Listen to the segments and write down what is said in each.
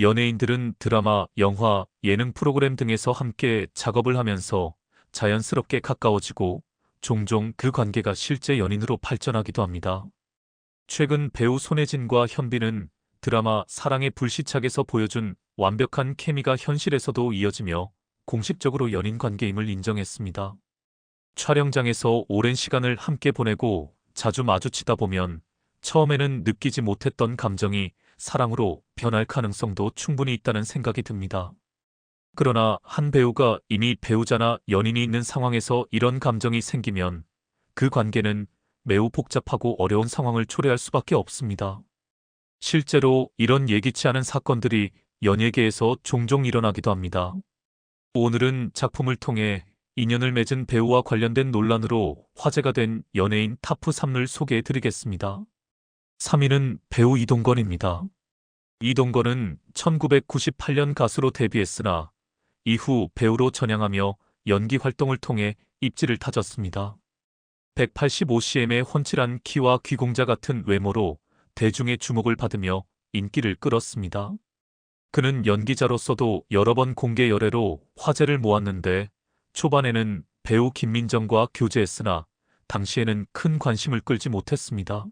연예인들은 드라마, 영화, 예능 프로그램 등에서 함께 작업을 하면서 자연스럽게 가까워지고 종종 그 관계가 실제 연인으로 발전하기도 합니다. 최근 배우 손예진과 현빈은 드라마 사랑의 불시착에서 보여준 완벽한 케미가 현실에서도 이어지며 공식적으로 연인 관계임을 인정했습니다. 촬영장에서 오랜 시간을 함께 보내고 자주 마주치다 보면 처음에는 느끼지 못했던 감정이 사랑으로 변할 가능성도 충분히 있다는 생각이 듭니다. 그러나 한 배우가 이미 배우자나 연인이 있는 상황에서 이런 감정이 생기면 그 관계는 매우 복잡하고 어려운 상황을 초래할 수밖에 없습니다. 실제로 이런 예기치 않은 사건들이 연예계에서 종종 일어나기도 합니다. 오늘은 작품을 통해 인연을 맺은 배우와 관련된 논란으로 화제가 된 연예인 탑 3을 소개해 드리겠습니다. 3위는 배우 이동건입니다. 이동건은 1998년 가수로 데뷔했으나 이후 배우로 전향하며 연기 활동을 통해 입지를 다졌습니다. 185cm의 훤칠한 키와 귀공자 같은 외모로 대중의 주목을 받으며 인기를 끌었습니다. 그는 연기자로서도 여러 번 공개 열애로 화제를 모았는데 초반에는 배우 김민정과 교제했으나 당시에는 큰 관심을 끌지 못했습니다.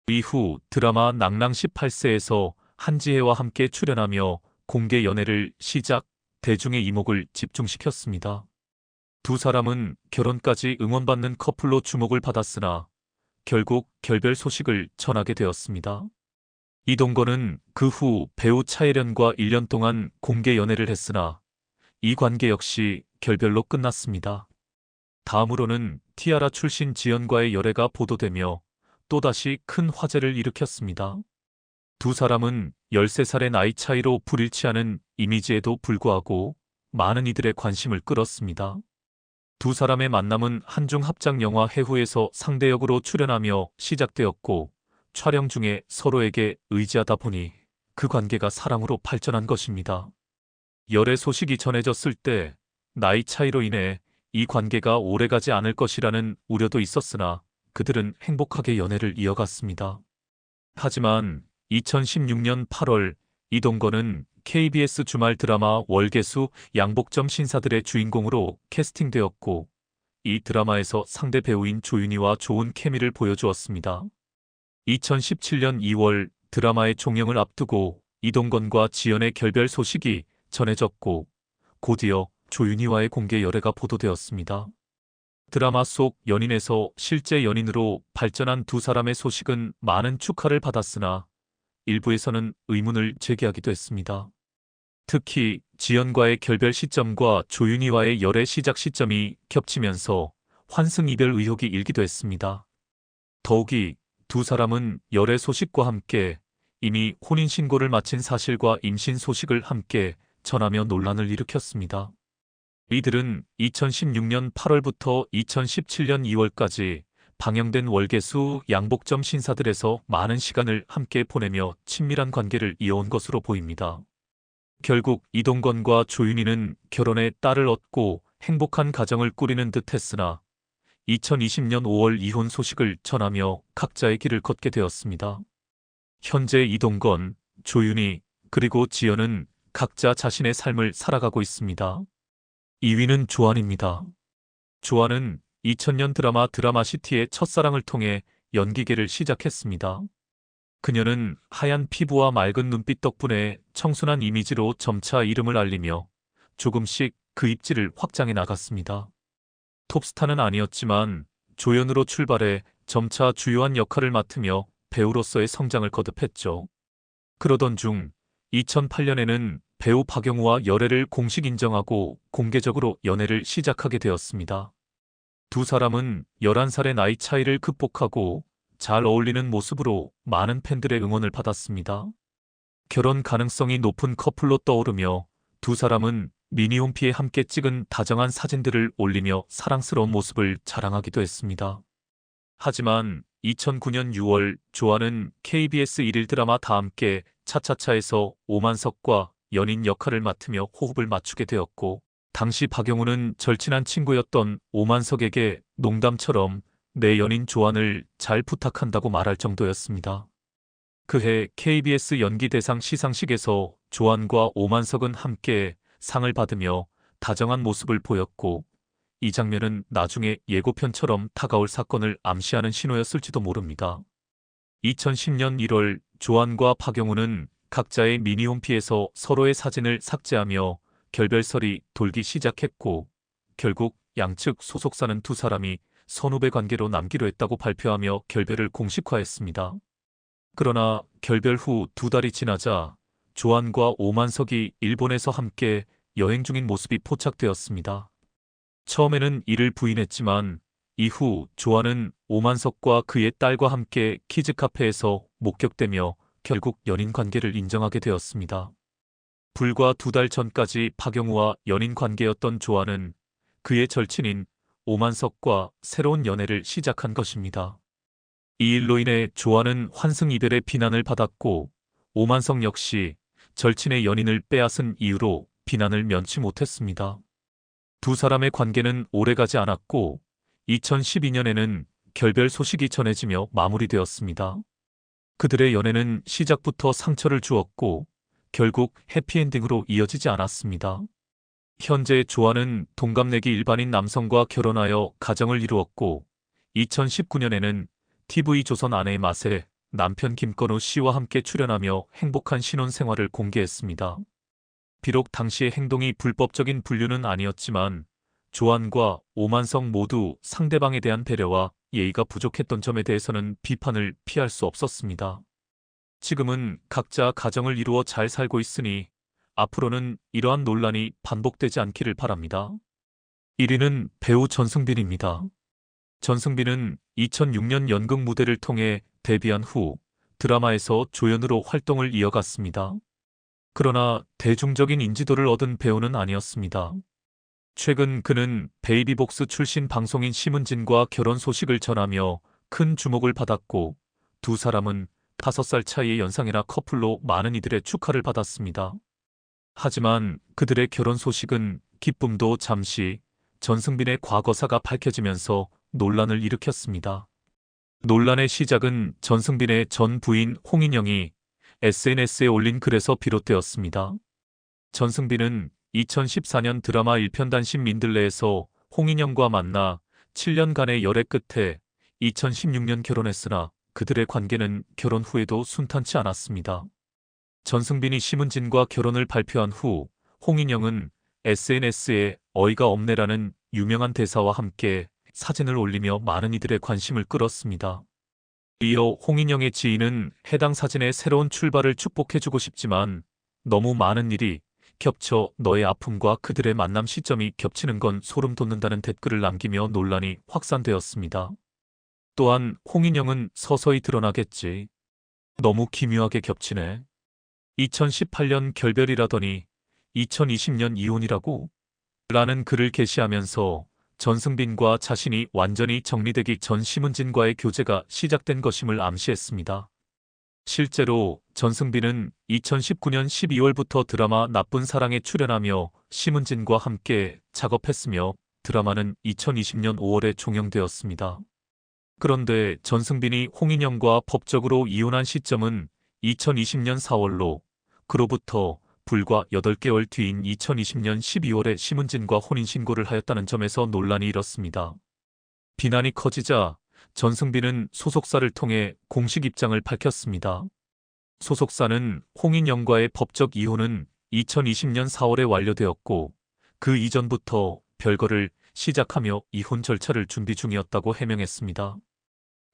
이후 드라마 낭랑 18세에서 한지혜와 함께 출연하며 공개 연애를 시작, 대중의 이목을 집중시켰습니다. 두 사람은 결혼까지 응원받는 커플로 주목을 받았으나 결국 결별 소식을 전하게 되었습니다. 이동건은 그 후 배우 차혜련과 1년 동안 공개 연애를 했으나 이 관계 역시 결별로 끝났습니다. 다음으로는 티아라 출신 지연과의 열애가 보도되며 또다시 큰 화제를 일으켰습니다. 두 사람은 13살의 나이 차이로 불일치 않은 이미지에도 불구하고 많은 이들의 관심을 끌었습니다. 두 사람의 만남은 한중 합작 영화 해후에서 상대역으로 출연하며 시작되었고 촬영 중에 서로에게 의지하다 보니 그 관계가 사랑으로 발전한 것입니다. 열애 소식이 전해졌을 때 나이 차이로 인해 이 관계가 오래가지 않을 것이라는 우려도 있었으나 그들은 행복하게 연애를 이어갔습니다. 하지만 2016년 8월 이동건은 KBS 주말 드라마 월계수 양복점 신사들의 주인공으로 캐스팅되었고 이 드라마에서 상대 배우인 조윤희와 좋은 케미를 보여주었습니다. 2017년 2월 드라마의 종영을 앞두고 이동건과 지연의 결별 소식이 전해졌고 곧이어 조윤희와의 공개 열애가 보도되었습니다. 드라마 속 연인에서 실제 연인으로 발전한 두 사람의 소식은 많은 축하를 받았으나 일부에서는 의문을 제기하기도 했습니다. 특히 지연과의 결별 시점과 조윤희와의 열애 시작 시점이 겹치면서 환승이별 의혹이 일기도 했습니다. 더욱이 두 사람은 열애 소식과 함께 이미 혼인신고를 마친 사실과 임신 소식을 함께 전하며 논란을 일으켰습니다. 이들은 2016년 8월부터 2017년 2월까지 방영된 월계수 양복점 신사들에서 많은 시간을 함께 보내며 친밀한 관계를 이어온 것으로 보입니다. 결국 이동건과 조윤희는 결혼해 딸을 얻고 행복한 가정을 꾸리는 듯 했으나 2020년 5월 이혼 소식을 전하며 각자의 길을 걷게 되었습니다. 현재 이동건, 조윤희, 그리고 지연은 각자 자신의 삶을 살아가고 있습니다. 2위는 조안입니다. 조안은 2000년 드라마시티의 첫사랑을 통해 연기계를 시작했습니다. 그녀는 하얀 피부와 맑은 눈빛 덕분에 청순한 이미지로 점차 이름을 알리며 조금씩 그 입지를 확장해 나갔습니다. 톱스타는 아니었지만 조연으로 출발해 점차 주요한 역할을 맡으며 배우로서의 성장을 거듭했죠. 그러던 중 2008년에는 배우 박영우와 열애를 공식 인정하고 공개적으로 연애를 시작하게 되었습니다. 두 사람은 11살의 나이 차이를 극복하고 잘 어울리는 모습으로 많은 팬들의 응원을 받았습니다. 결혼 가능성이 높은 커플로 떠오르며 두 사람은 미니홈피에 함께 찍은 다정한 사진들을 올리며 사랑스러운 모습을 자랑하기도 했습니다. 하지만 2009년 6월 조안은 KBS 1일 드라마 다 함께 차차차에서 오만석과 연인 역할을 맡으며 호흡을 맞추게 되었고 당시 박영우는 절친한 친구였던 오만석에게 농담처럼 내 연인 조안을 잘 부탁한다고 말할 정도였습니다. 그해 KBS 연기대상 시상식에서 조안과 오만석은 함께 상을 받으며 다정한 모습을 보였고, 이 장면은 나중에 예고편처럼 다가올 사건을 암시하는 신호였을지도 모릅니다. 2010년 1월 조안과 박영우는 각자의 미니홈피에서 서로의 사진을 삭제하며 결별설이 돌기 시작했고, 결국 양측 소속사는 두 사람이 선후배 관계로 남기로 했다고 발표하며 결별을 공식화했습니다. 그러나 결별 후 2달이 지나자 조안과 오만석이 일본에서 함께 여행 중인 모습이 포착되었습니다. 처음에는 이를 부인했지만 이후 조안은 오만석과 그의 딸과 함께 키즈카페에서 목격되며 결국 연인 관계를 인정하게 되었습니다. 불과 2달 전까지 박영우와 연인 관계였던 조안은 그의 절친인 오만석과 새로운 연애를 시작한 것입니다. 이 일로 인해 조안은 환승 이별의 비난을 받았고, 오만석 역시 절친의 연인을 빼앗은 이유로 비난을 면치 못했습니다. 두 사람의 관계는 오래가지 않았고 2012년에는 결별 소식이 전해지며 마무리되었습니다. 그들의 연애는 시작부터 상처를 주었고 결국 해피엔딩으로 이어지지 않았습니다. 현재 조안은 동갑내기 일반인 남성과 결혼하여 가정을 이루었고 2019년에는 TV조선 아내의 맛에 남편 김건우 씨와 함께 출연하며 행복한 신혼생활을 공개했습니다. 비록 당시의 행동이 불법적인 분류는 아니었지만 조안과 오만석 모두 상대방에 대한 배려와 예의가 부족했던 점에 대해서는 비판을 피할 수 없었습니다. 지금은 각자 가정을 이루어 잘 살고 있으니 앞으로는 이러한 논란이 반복되지 않기를 바랍니다. 1위는 배우 전승빈입니다. 전승빈은 2006년 연극 무대를 통해 데뷔한 후 드라마에서 조연으로 활동을 이어갔습니다. 그러나 대중적인 인지도를 얻은 배우는 아니었습니다. 최근 그는 베이비복스 출신 방송인 심은진과 결혼 소식을 전하며 큰 주목을 받았고 두 사람은 5살 차이의 연상이나 커플로 많은 이들의 축하를 받았습니다. 하지만 그들의 결혼 소식은 기쁨도 잠시 전승빈의 과거사가 밝혀지면서 논란을 일으켰습니다. 논란의 시작은 전승빈의 전 부인 홍인영이 SNS에 올린 글에서 비롯되었습니다. 전승빈은 2014년 드라마 일편단심 민들레에서 홍인영과 만나 7년간의 열애 끝에 2016년 결혼했으나 그들의 관계는 결혼 후에도 순탄치 않았습니다. 전승빈이 심은진과 결혼을 발표한 후 홍인영은 SNS에 어이가 없네라는 유명한 대사와 함께 사진을 올리며 많은 이들의 관심을 끌었습니다. 이어 홍인영의 지인은 해당 사진의 새로운 출발을 축복해주고 싶지만 너무 많은 일이 겹쳐 너의 아픔과 그들의 만남 시점이 겹치는 건 소름 돋는다는 댓글을 남기며 논란이 확산되었습니다. 또한 홍인영은 서서히 드러나겠지. 너무 기묘하게 겹치네. 2018년 결별이라더니 2020년 이혼이라고? 라는 글을 게시하면서 전승빈과 자신이 완전히 정리되기 전 심은진과의 교제가 시작된 것임을 암시했습니다. 실제로 전승빈은 2019년 12월부터 드라마 나쁜 사랑에 출연하며 심은진과 함께 작업했으며 드라마는 2020년 5월에 종영되었습니다. 그런데 전승빈이 홍인영과 법적으로 이혼한 시점은 2020년 4월로 그로부터 불과 8개월 뒤인 2020년 12월에 심은진과 혼인신고를 하였다는 점에서 논란이 일었습니다. 비난이 커지자 전승빈은 소속사를 통해 공식 입장을 밝혔습니다. 소속사는 홍인영과의 법적 이혼은 2020년 4월에 완료되었고 그 이전부터 별거를 시작하며 이혼 절차를 준비 중이었다고 해명했습니다.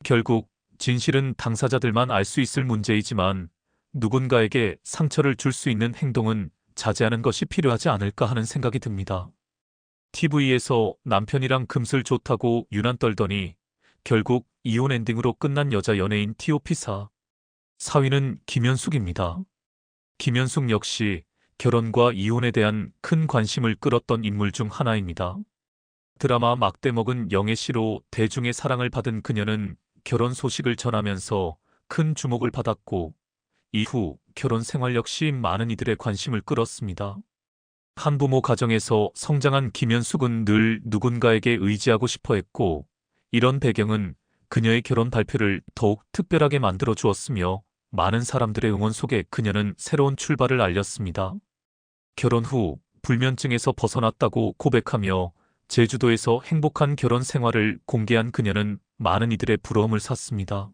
결국 진실은 당사자들만 알 수 있을 문제이지만 누군가에게 상처를 줄 수 있는 행동은 자제하는 것이 필요하지 않을까 하는 생각이 듭니다. TV에서 남편이랑 금슬 좋다고 유난 떨더니 결국 이혼 엔딩으로 끝난 여자 연예인 TOP사. 4위는 김현숙입니다. 김현숙 역시 결혼과 이혼에 대한 큰 관심을 끌었던 인물 중 하나입니다. 드라마 막대 먹은 영애 씨로 대중의 사랑을 받은 그녀는 결혼 소식을 전하면서 큰 주목을 받았고 이후 결혼 생활 역시 많은 이들의 관심을 끌었습니다. 한부모 가정에서 성장한 김현숙은 늘 누군가에게 의지하고 싶어 했고 이런 배경은 그녀의 결혼 발표를 더욱 특별하게 만들어 주었으며 많은 사람들의 응원 속에 그녀는 새로운 출발을 알렸습니다. 결혼 후 불면증에서 벗어났다고 고백하며 제주도에서 행복한 결혼 생활을 공개한 그녀는 많은 이들의 부러움을 샀습니다.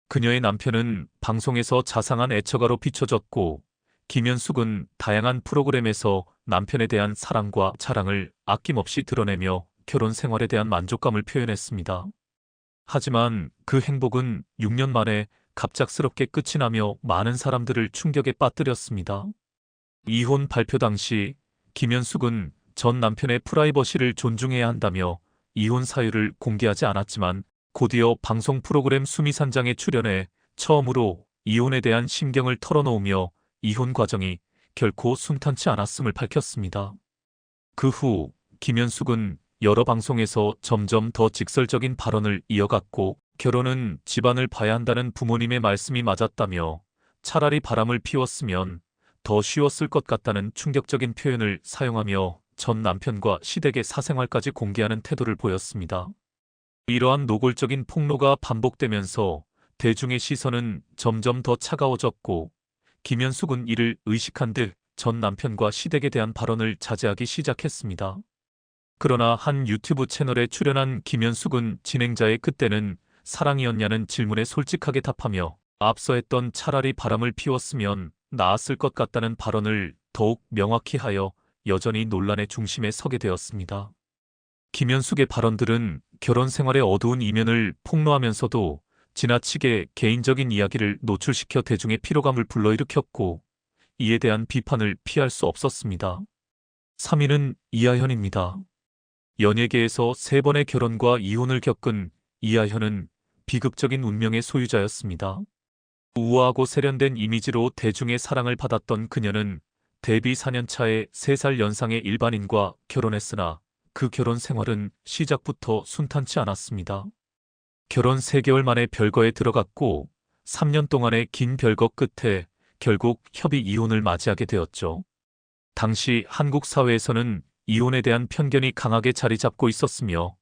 그녀의 남편은 방송에서 자상한 애처가로 비춰졌고, 김현숙은 다양한 프로그램에서 남편에 대한 사랑과 자랑을 아낌없이 드러내며 결혼 생활에 대한 만족감을 표현했습니다. 하지만 그 행복은 6년 만에 갑작스럽게 끝이 나며 많은 사람들을 충격에 빠뜨렸습니다. 이혼 발표 당시 김현숙은 전 남편의 프라이버시를 존중해야 한다며 이혼 사유를 공개하지 않았지만, 곧이어 방송 프로그램 수미산장에 출연해 처음으로 이혼에 대한 심경을 털어놓으며 이혼 과정이 결코 순탄치 않았음을 밝혔습니다. 그 후 김현숙은 여러 방송에서 점점 더 직설적인 발언을 이어갔고, 결혼은 집안을 봐야 한다는 부모님의 말씀이 맞았다며 차라리 바람을 피웠으면 더 쉬웠을 것 같다는 충격적인 표현을 사용하며 전 남편과 시댁의 사생활까지 공개하는 태도를 보였습니다. 이러한 노골적인 폭로가 반복되면서 대중의 시선은 점점 더 차가워졌고, 김현숙은 이를 의식한 듯 전 남편과 시댁에 대한 발언을 자제하기 시작했습니다. 그러나 한 유튜브 채널에 출연한 김현숙은 진행자의 "그때는 사랑이었냐"는 질문에 솔직하게 답하며 앞서 했던 "차라리 바람을 피웠으면 나았을 것 같다"는 발언을 더욱 명확히 하여 여전히 논란의 중심에 서게 되었습니다. 김현숙의 발언들은 결혼 생활의 어두운 이면을 폭로하면서도 지나치게 개인적인 이야기를 노출시켜 대중의 피로감을 불러일으켰고, 이에 대한 비판을 피할 수 없었습니다. 3위는 이하현입니다. 연예계에서 3번의 결혼과 이혼을 겪은 이하현은 비극적인 운명의 소유자였습니다. 우아하고 세련된 이미지로 대중의 사랑을 받았던 그녀는 데뷔 4년 차에 3살 연상의 일반인과 결혼했으나 그 결혼 생활은 시작부터 순탄치 않았습니다. 결혼 3개월 만에 별거에 들어갔고 3년 동안의 긴 별거 끝에 결국 협의 이혼을 맞이하게 되었죠. 당시 한국 사회에서는 이혼에 대한 편견이 강하게 자리 잡고 있었으며,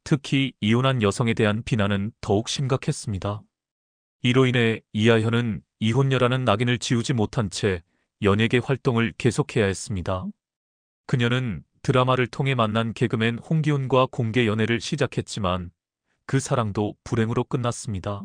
특히 이혼한 여성에 대한 비난은 더욱 심각했습니다. 이로 인해 이하현은 이혼녀라는 낙인을 지우지 못한 채 연예계 활동을 계속해야 했습니다. 그녀는 드라마를 통해 만난 개그맨 홍기훈과 공개 연애를 시작했지만 그 사랑도 불행으로 끝났습니다.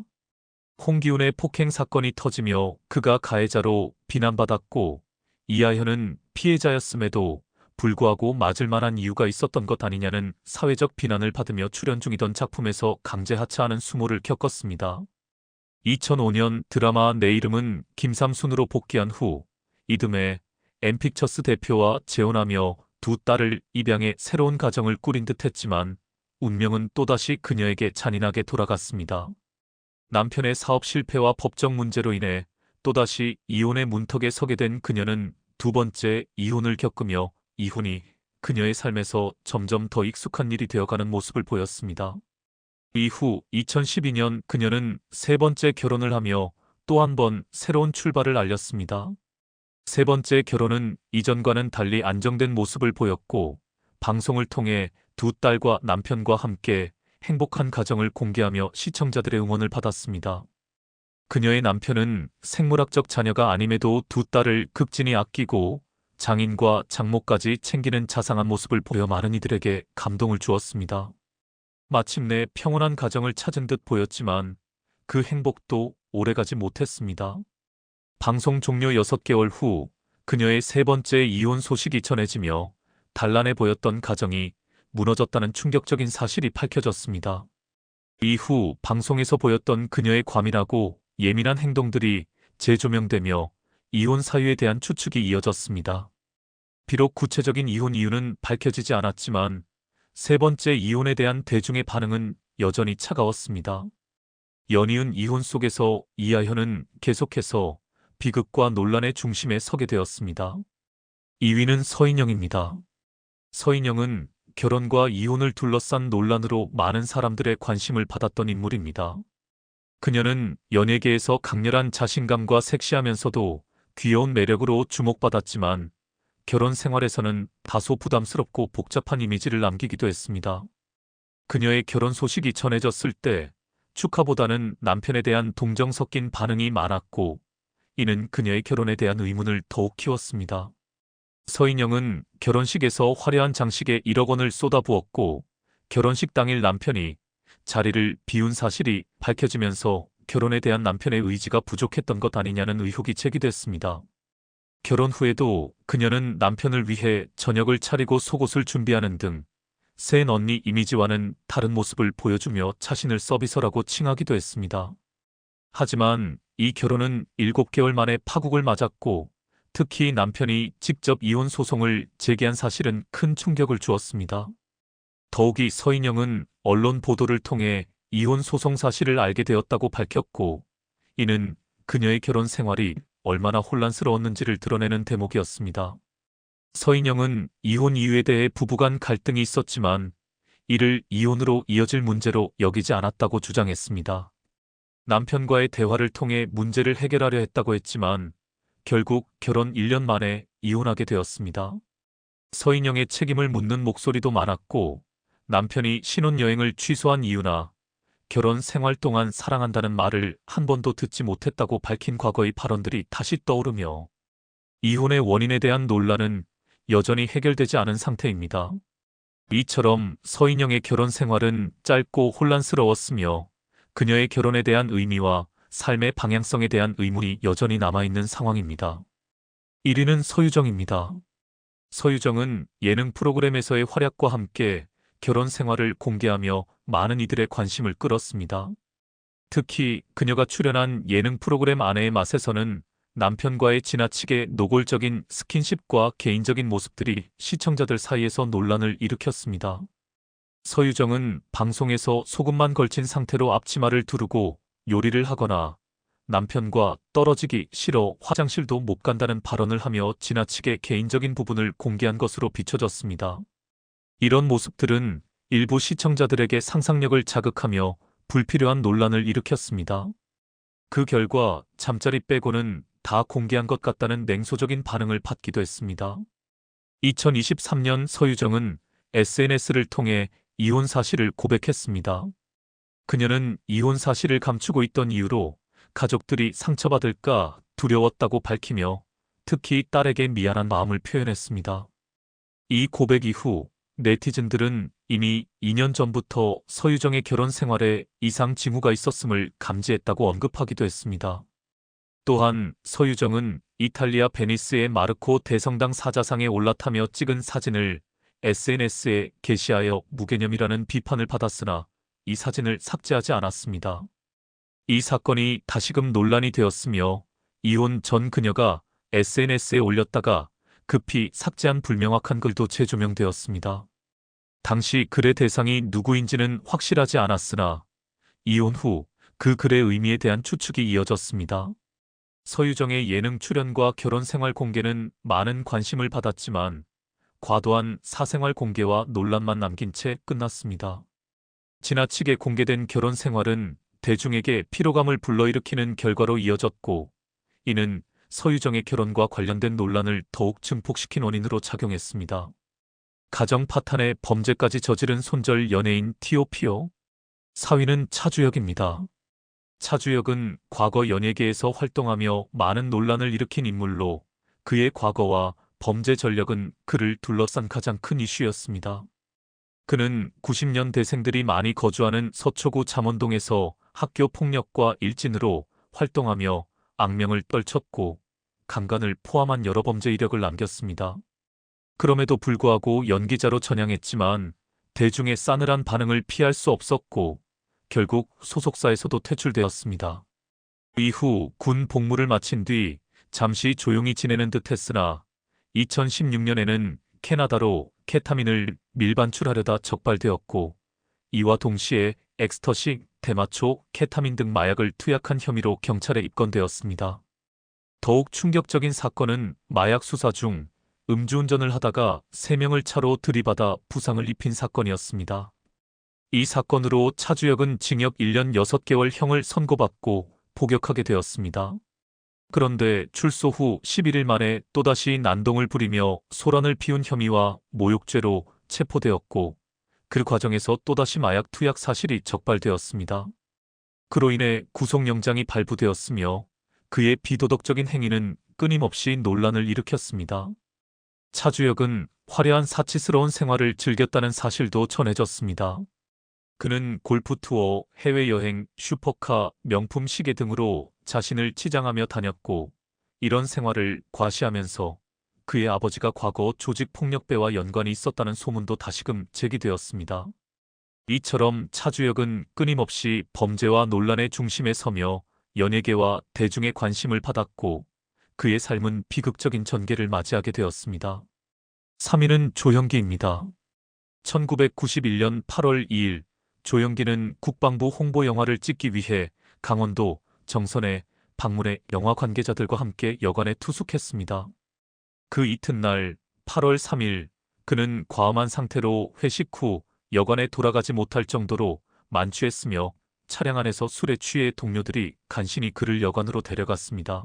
홍기훈의 폭행 사건이 터지며 그가 가해자로 비난받았고, 이하현은 피해자였음에도 불구하고 맞을 만한 이유가 있었던 것 아니냐는 사회적 비난을 받으며 출연 중이던 작품에서 강제 하차하는 수모를 겪었습니다. 2005년 드라마 내 이름은 김삼순으로 복귀한 후 이듬해 엠픽처스 대표와 재혼하며 2딸을 입양해 새로운 가정을 꾸린 듯 했지만, 운명은 또다시 그녀에게 잔인하게 돌아갔습니다. 남편의 사업 실패와 법적 문제로 인해 또다시 이혼의 문턱에 서게 된 그녀는 2번째 이혼을 겪으며 이혼이 그녀의 삶에서 점점 더 익숙한 일이 되어가는 모습을 보였습니다. 이후 2012년 그녀는 3번째 결혼을 하며 또 한 번 새로운 출발을 알렸습니다. 3번째 결혼은 이전과는 달리 안정된 모습을 보였고, 방송을 통해 2딸과 남편과 함께 행복한 가정을 공개하며 시청자들의 응원을 받았습니다. 그녀의 남편은 생물학적 자녀가 아님에도 2딸을 극진히 아끼고 장인과 장모까지 챙기는 자상한 모습을 보여 많은 이들에게 감동을 주었습니다. 마침내 평온한 가정을 찾은 듯 보였지만 그 행복도 오래가지 못했습니다. 방송 종료 6개월 후 그녀의 3번째 이혼 소식이 전해지며 단란해 보였던 가정이 무너졌다는 충격적인 사실이 밝혀졌습니다. 이후 방송에서 보였던 그녀의 과민하고 예민한 행동들이 재조명되며 이혼 사유에 대한 추측이 이어졌습니다. 비록 구체적인 이혼 이유는 밝혀지지 않았지만 3번째 이혼에 대한 대중의 반응은 여전히 차가웠습니다. 연이은 이혼 속에서 이하현은 계속해서 비극과 논란의 중심에 서게 되었습니다. 2위는 서인영입니다. 서인영은 결혼과 이혼을 둘러싼 논란으로 많은 사람들의 관심을 받았던 인물입니다. 그녀는 연예계에서 강렬한 자신감과 섹시하면서도 귀여운 매력으로 주목받았지만 결혼 생활에서는 다소 부담스럽고 복잡한 이미지를 남기기도 했습니다. 그녀의 결혼 소식이 전해졌을 때 축하보다는 남편에 대한 동정 섞인 반응이 많았고, 이는 그녀의 결혼에 대한 의문을 더욱 키웠습니다. 서인영은 결혼식에서 화려한 장식에 1억 원을 쏟아부었고, 결혼식 당일 남편이 자리를 비운 사실이 밝혀지면서 결혼에 대한 남편의 의지가 부족했던 것 아니냐는 의혹이 제기됐습니다. 결혼 후에도 그녀는 남편을 위해 저녁을 차리고 속옷을 준비하는 등 센 언니 이미지와는 다른 모습을 보여주며 자신을 서비서라고 칭하기도 했습니다. 하지만 이 결혼은 7개월 만에 파국을 맞았고, 특히 남편이 직접 이혼 소송을 제기한 사실은 큰 충격을 주었습니다. 더욱이 서인영은 언론 보도를 통해 이혼 소송 사실을 알게 되었다고 밝혔고, 이는 그녀의 결혼 생활이 얼마나 혼란스러웠는지를 드러내는 대목이었습니다. 서인영은 이혼 이유에 대해 부부간 갈등이 있었지만 이를 이혼으로 이어질 문제로 여기지 않았다고 주장했습니다. 남편과의 대화를 통해 문제를 해결하려 했다고 했지만 결국 결혼 1년 만에 이혼하게 되었습니다. 서인영의 책임을 묻는 목소리도 많았고, 남편이 신혼여행을 취소한 이유나 결혼 생활 동안 사랑한다는 말을 한 번도 듣지 못했다고 밝힌 과거의 발언들이 다시 떠오르며 이혼의 원인에 대한 논란은 여전히 해결되지 않은 상태입니다. 이처럼 서인영의 결혼 생활은 짧고 혼란스러웠으며 그녀의 결혼에 대한 의미와 삶의 방향성에 대한 의문이 여전히 남아있는 상황입니다. 1위는 서유정입니다. 서유정은 예능 프로그램에서의 활약과 함께 결혼 생활을 공개하며 많은 이들의 관심을 끌었습니다. 특히 그녀가 출연한 예능 프로그램 아내의 맛에서는 남편과의 지나치게 노골적인 스킨십과 개인적인 모습들이 시청자들 사이에서 논란을 일으켰습니다. 서유정은 방송에서 속옷만 걸친 상태로 앞치마를 두르고 요리를 하거나 남편과 떨어지기 싫어 화장실도 못 간다는 발언을 하며 지나치게 개인적인 부분을 공개한 것으로 비춰졌습니다. 이런 모습들은 일부 시청자들에게 상상력을 자극하며 불필요한 논란을 일으켰습니다. 그 결과 잠자리 빼고는 다 공개한 것 같다는 냉소적인 반응을 받기도 했습니다. 2023년 서유정은 SNS를 통해 이혼 사실을 고백했습니다. 그녀는 이혼 사실을 감추고 있던 이유로 가족들이 상처받을까 두려웠다고 밝히며 특히 딸에게 미안한 마음을 표현했습니다. 이 고백 이후 네티즌들은 이미 2년 전부터 서유정의 결혼 생활에 이상 징후가 있었음을 감지했다고 언급하기도 했습니다. 또한 서유정은 이탈리아 베니스의 마르코 대성당 사자상에 올라타며 찍은 사진을 SNS에 게시하여 무개념이라는 비판을 받았으나 이 사진을 삭제하지 않았습니다. 이 사건이 다시금 논란이 되었으며 이혼 전 그녀가 SNS에 올렸다가 급히 삭제한 불명확한 글도 재조명되었습니다. 당시 글의 대상이 누구인지는 확실하지 않았으나 이혼 후 그 글의 의미에 대한 추측이 이어졌습니다. 서유정의 예능 출연과 결혼 생활 공개는 많은 관심을 받았지만 과도한 사생활 공개와 논란만 남긴 채 끝났습니다. 지나치게 공개된 결혼 생활은 대중에게 피로감을 불러일으키는 결과로 이어졌고, 이는 서유정의 결혼과 관련된 논란을 더욱 증폭시킨 원인으로 작용했습니다. 가정 파탄에 범죄까지 저지른 손절 연예인 티오피오. 4위는 차주혁입니다. 차주혁은 과거 연예계에서 활동하며 많은 논란을 일으킨 인물로 그의 과거와 범죄 전력은 그를 둘러싼 가장 큰 이슈였습니다. 그는 90년대생들이 많이 거주하는 서초구 잠원동에서 학교 폭력과 일진으로 활동하며 악명을 떨쳤고 강간을 포함한 여러 범죄 이력을 남겼습니다. 그럼에도 불구하고 연기자로 전향했지만 대중의 싸늘한 반응을 피할 수 없었고 결국 소속사에서도 퇴출되었습니다. 이후 군 복무를 마친 뒤 잠시 조용히 지내는 듯 했으나 2016년에는 캐나다로 케타민을 밀반출하려다 적발되었고, 이와 동시에 엑스터시, 대마초, 케타민 등 마약을 투약한 혐의로 경찰에 입건되었습니다. 더욱 충격적인 사건은 마약 수사 중 음주운전을 하다가 3명을 차로 들이받아 부상을 입힌 사건이었습니다. 이 사건으로 차주혁은 징역 1년 6개월 형을 선고받고 복역하게 되었습니다. 그런데 출소 후 11일 만에 또다시 난동을 부리며 소란을 피운 혐의와 모욕죄로 체포되었고, 그 과정에서 또다시 마약 투약 사실이 적발되었습니다. 그로 인해 구속영장이 발부되었으며 그의 비도덕적인 행위는 끊임없이 논란을 일으켰습니다. 차주혁은 화려한 사치스러운 생활을 즐겼다는 사실도 전해졌습니다. 그는 골프 투어, 해외여행, 슈퍼카, 명품 시계 등으로 자신을 치장하며 다녔고, 이런 생활을 과시하면서 그의 아버지가 과거 조직폭력배와 연관이 있었다는 소문도 다시금 제기되었습니다. 이처럼 차주혁은 끊임없이 범죄와 논란의 중심에 서며 연예계와 대중의 관심을 받았고, 그의 삶은 비극적인 전개를 맞이하게 되었습니다. 3위는 조형기입니다. 1991년 8월 2일, 조형기는 국방부 홍보 영화를 찍기 위해 강원도 정선에 방문해 영화 관계자들과 함께 여관에 투숙했습니다. 그 이튿날 8월 3일, 그는 과음한 상태로 회식 후 여관에 돌아가지 못할 정도로 만취했으며 차량 안에서 술에 취해 동료들이 간신히 그를 여관으로 데려갔습니다.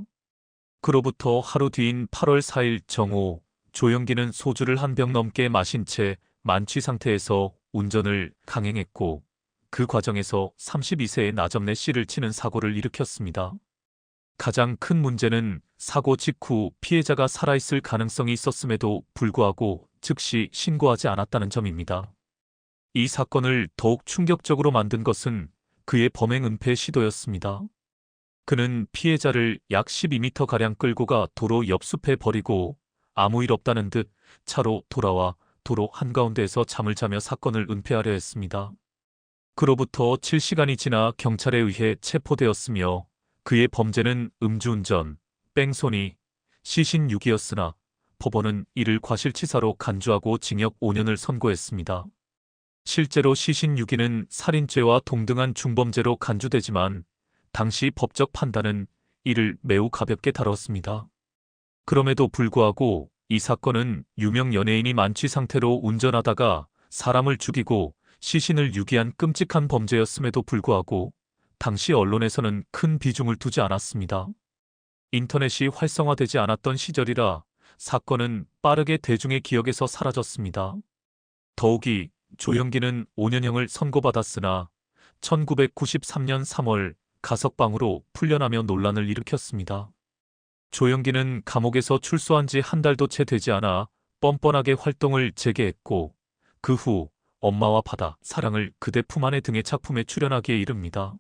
그로부터 하루 뒤인 8월 4일 정오, 조형기는 소주를 한 병 넘게 마신 채 만취 상태에서 운전을 강행했고, 그 과정에서 32세의 나점내 씨를 치는 사고를 일으켰습니다. 가장 큰 문제는 사고 직후 피해자가 살아있을 가능성이 있었음에도 불구하고 즉시 신고하지 않았다는 점입니다. 이 사건을 더욱 충격적으로 만든 것은 그의 범행 은폐 시도였습니다. 그는 피해자를 약 12m가량 끌고 가 도로 옆숲에 버리고 아무 일 없다는 듯 차로 돌아와 도로 한가운데에서 잠을 자며 사건을 은폐하려 했습니다. 그로부터 7시간이 지나 경찰에 의해 체포되었으며 그의 범죄는 음주운전, 뺑소니, 시신유기였으나 법원은 이를 과실치사로 간주하고 징역 5년을 선고했습니다. 실제로 시신유기는 살인죄와 동등한 중범죄로 간주되지만 당시 법적 판단은 이를 매우 가볍게 다뤘습니다. 그럼에도 불구하고 이 사건은 유명 연예인이 만취 상태로 운전하다가 사람을 죽이고 시신을 유기한 끔찍한 범죄였음에도 불구하고 당시 언론에서는 큰 비중을 두지 않았습니다. 인터넷이 활성화되지 않았던 시절이라 사건은 빠르게 대중의 기억에서 사라졌습니다. 더욱이 조형기는 5년형을 선고받았으나 1993년 3월 가석방으로 풀려나며 논란을 일으켰습니다. 조형기는 감옥에서 출소한 지 한 달도 채 되지 않아 뻔뻔하게 활동을 재개했고, 그 후 엄마와 바다, 사랑을 그대 품 안에 등의 작품에 출연하기에 이릅니다.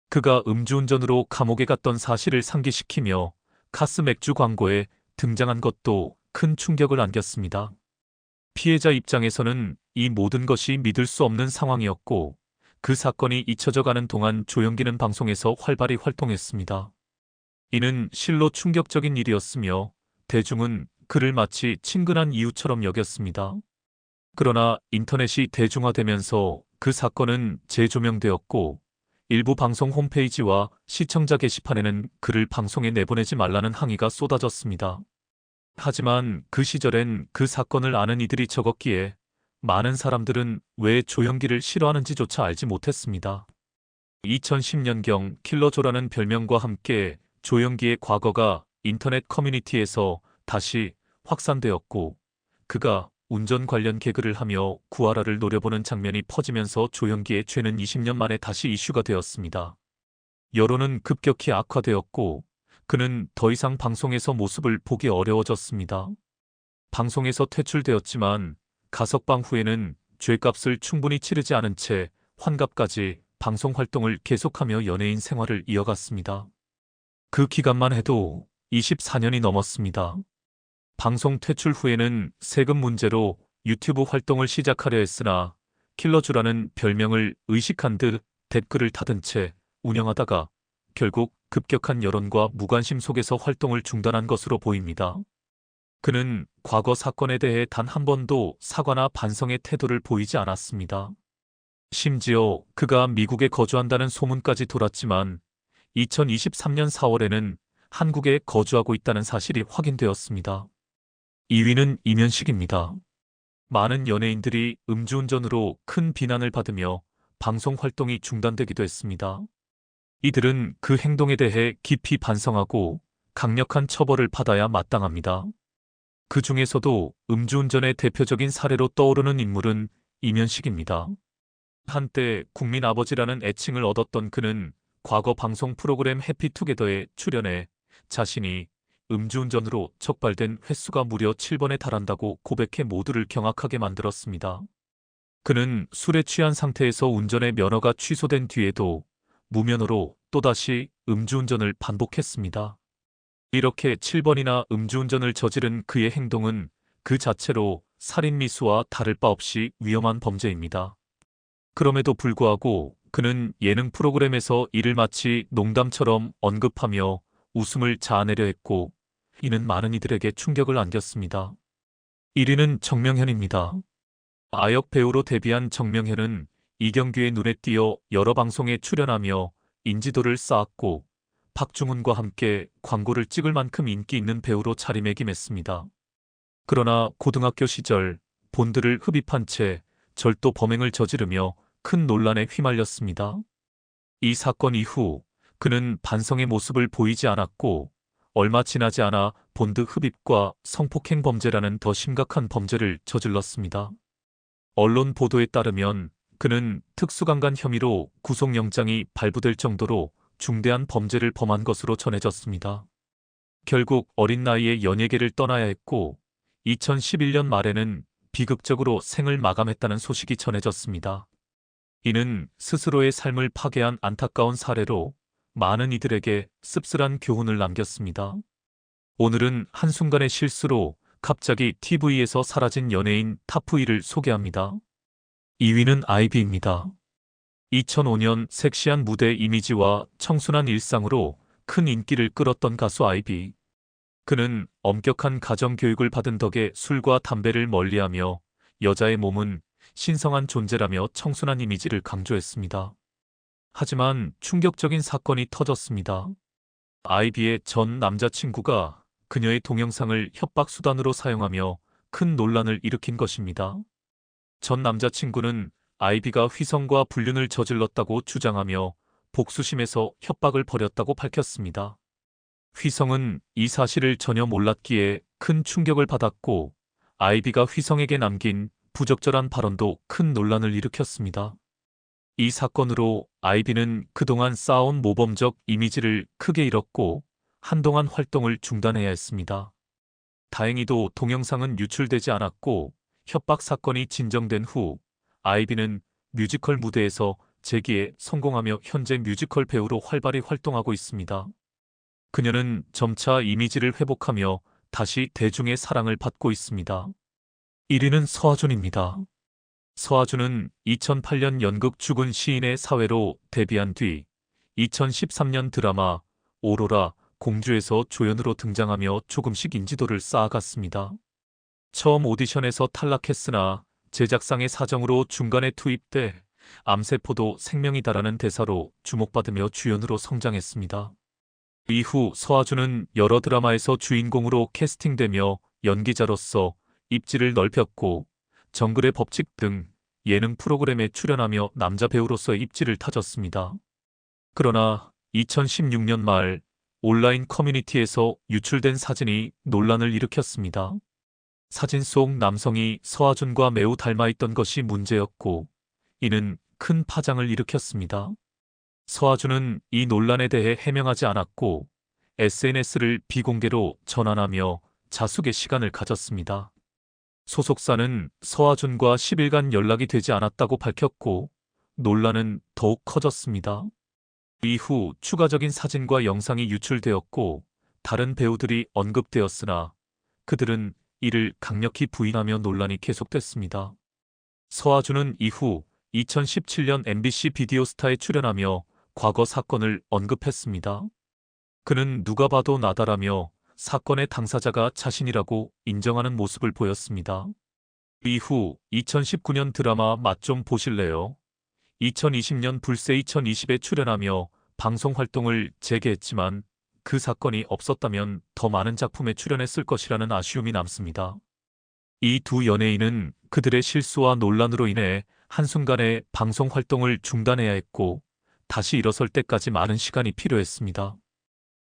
그가 음주운전으로 감옥에 갔던 사실을 상기시키며 카스 맥주 광고에 등장한 것도 큰 충격을 안겼습니다. 피해자 입장에서는 이 모든 것이 믿을 수 없는 상황이었고, 그 사건이 잊혀져 가는 동안 조형기는 방송에서 활발히 활동했습니다. 이는 실로 충격적인 일이었으며 대중은 그를 마치 친근한 이웃처럼 여겼습니다. 그러나 인터넷이 대중화되면서 그 사건은 재조명되었고, 일부 방송 홈페이지와 시청자 게시판에는 그를 방송에 내보내지 말라는 항의가 쏟아졌습니다. 하지만 그 시절엔 그 사건을 아는 이들이 적었기에 많은 사람들은 왜 조형기를 싫어하는지조차 알지 못했습니다. 2010년경 킬러조라는 별명과 함께 조형기의 과거가 인터넷 커뮤니티에서 다시 확산되었고, 그가 운전 관련 개그를 하며 구하라를 노려보는 장면이 퍼지면서 조형기의 죄는 20년 만에 다시 이슈가 되었습니다. 여론은 급격히 악화되었고, 그는 더 이상 방송에서 모습을 보기 어려워졌습니다. 방송에서 퇴출되었지만 가석방 후에는 죄값을 충분히 치르지 않은 채 환갑까지 방송 활동을 계속하며 연예인 생활을 이어갔습니다. 그 기간만 해도 24년이 넘었습니다. 방송 퇴출 후에는 세금 문제로 유튜브 활동을 시작하려 했으나 킬러주라는 별명을 의식한 듯 댓글을 닫은 채 운영하다가 결국 급격한 여론과 무관심 속에서 활동을 중단한 것으로 보입니다. 그는 과거 사건에 대해 단 한 번도 사과나 반성의 태도를 보이지 않았습니다. 심지어 그가 미국에 거주한다는 소문까지 돌았지만 2023년 4월에는 한국에 거주하고 있다는 사실이 확인되었습니다. 2위는 이면식입니다. 많은 연예인들이 음주운전으로 큰 비난을 받으며 방송 활동이 중단되기도 했습니다. 이들은 그 행동에 대해 깊이 반성하고 강력한 처벌을 받아야 마땅합니다. 그 중에서도 음주운전의 대표적인 사례로 떠오르는 인물은 이면식입니다. 한때 국민 아버지라는 애칭을 얻었던 그는 과거 방송 프로그램 해피투게더에 출연해 자신이 음주운전으로 적발된 횟수가 무려 7번에 달한다고 고백해 모두를 경악하게 만들었습니다. 그는 술에 취한 상태에서 운전의 면허가 취소된 뒤에도 무면허로 또다시 음주운전을 반복했습니다. 이렇게 7번이나 음주운전을 저지른 그의 행동은 그 자체로 살인미수와 다를 바 없이 위험한 범죄입니다. 그럼에도 불구하고 그는 예능 프로그램에서 이를 마치 농담처럼 언급하며 웃음을 자아내려 했고, 이는 많은 이들에게 충격을 안겼습니다. 1위는 정명현입니다. 아역 배우로 데뷔한 정명현은 이경규의 눈에 띄어 여러 방송에 출연하며 인지도를 쌓았고, 박중훈과 함께 광고를 찍을 만큼 인기 있는 배우로 자리매김했습니다. 그러나 고등학교 시절 본드를 흡입한 채 절도 범행을 저지르며 큰 논란에 휘말렸습니다. 이 사건 이후 그는 반성의 모습을 보이지 않았고, 얼마 지나지 않아 본드 흡입과 성폭행 범죄라는 더 심각한 범죄를 저질렀습니다. 언론 보도에 따르면 그는 특수강간 혐의로 구속영장이 발부될 정도로 중대한 범죄를 범한 것으로 전해졌습니다. 결국 어린 나이에 연예계를 떠나야 했고 2011년 말에는 비극적으로 생을 마감했다는 소식이 전해졌습니다. 이는 스스로의 삶을 파괴한 안타까운 사례로 많은 이들에게 씁쓸한 교훈을 남겼습니다. 오늘은 한순간의 실수로 갑자기 TV에서 사라진 연예인 탑2를 소개합니다. 2위는 아이비입니다. 2005년 섹시한 무대 이미지와 청순한 일상으로 큰 인기를 끌었던 가수 아이비. 그는 엄격한 가정교육을 받은 덕에 술과 담배를 멀리하며 여자의 몸은 신성한 존재라며 청순한 이미지를 강조했습니다. 하지만 충격적인 사건이 터졌습니다. 아이비의 전 남자친구가 그녀의 동영상을 협박수단으로 사용하며 큰 논란을 일으킨 것입니다. 전 남자친구는 아이비가 휘성과 불륜을 저질렀다고 주장하며 복수심에서 협박을 벌였다고 밝혔습니다. 휘성은 이 사실을 전혀 몰랐기에 큰 충격을 받았고, 아이비가 휘성에게 남긴 부적절한 발언도 큰 논란을 일으켰습니다. 이 사건으로 아이비는 그동안 쌓아온 모범적 이미지를 크게 잃었고 한동안 활동을 중단해야 했습니다. 다행히도 동영상은 유출되지 않았고 협박 사건이 진정된 후 아이비는 뮤지컬 무대에서 재기에 성공하며 현재 뮤지컬 배우로 활발히 활동하고 있습니다. 그녀는 점차 이미지를 회복하며 다시 대중의 사랑을 받고 있습니다. 1위는 서아준입니다. 서아준은 2008년 연극 죽은 시인의 사회로 데뷔한 뒤 2013년 드라마 오로라 공주에서 조연으로 등장하며 조금씩 인지도를 쌓아갔습니다. 처음 오디션에서 탈락했으나 제작상의 사정으로 중간에 투입돼 암세포도 생명이다라는 대사로 주목받으며 주연으로 성장했습니다. 이후 서아준은 여러 드라마에서 주인공으로 캐스팅되며 연기자로서 입지를 넓혔고 정글의 법칙 등 예능 프로그램에 출연하며 남자 배우로서의 입지를 타졌습니다. 그러나 2016년 말 온라인 커뮤니티에서 유출된 사진이 논란을 일으켰습니다. 사진 속 남성이 서아준과 매우 닮아있던 것이 문제였고 이는 큰 파장을 일으켰습니다. 서아준은 이 논란에 대해 해명하지 않았고 SNS를 비공개로 전환하며 자숙의 시간을 가졌습니다. 소속사는 서아준과 10일간 연락이 되지 않았다고 밝혔고 논란은 더욱 커졌습니다. 이후 추가적인 사진과 영상이 유출되었고 다른 배우들이 언급되었으나 그들은 이를 강력히 부인하며 논란이 계속됐습니다. 서아준은 이후 2017년 MBC 비디오스타에 출연하며 과거 사건을 언급했습니다. 그는 누가 봐도 나다라며 사건의 당사자가 자신이라고 인정하는 모습을 보였습니다. 이후 2019년 드라마 맛 좀 보실래요? 2020년 불새 2020에 출연하며 방송 활동을 재개했지만 그 사건이 없었다면 더 많은 작품에 출연했을 것이라는 아쉬움이 남습니다. 이 두 연예인은 그들의 실수와 논란으로 인해 한순간에 방송 활동을 중단해야 했고 다시 일어설 때까지 많은 시간이 필요했습니다.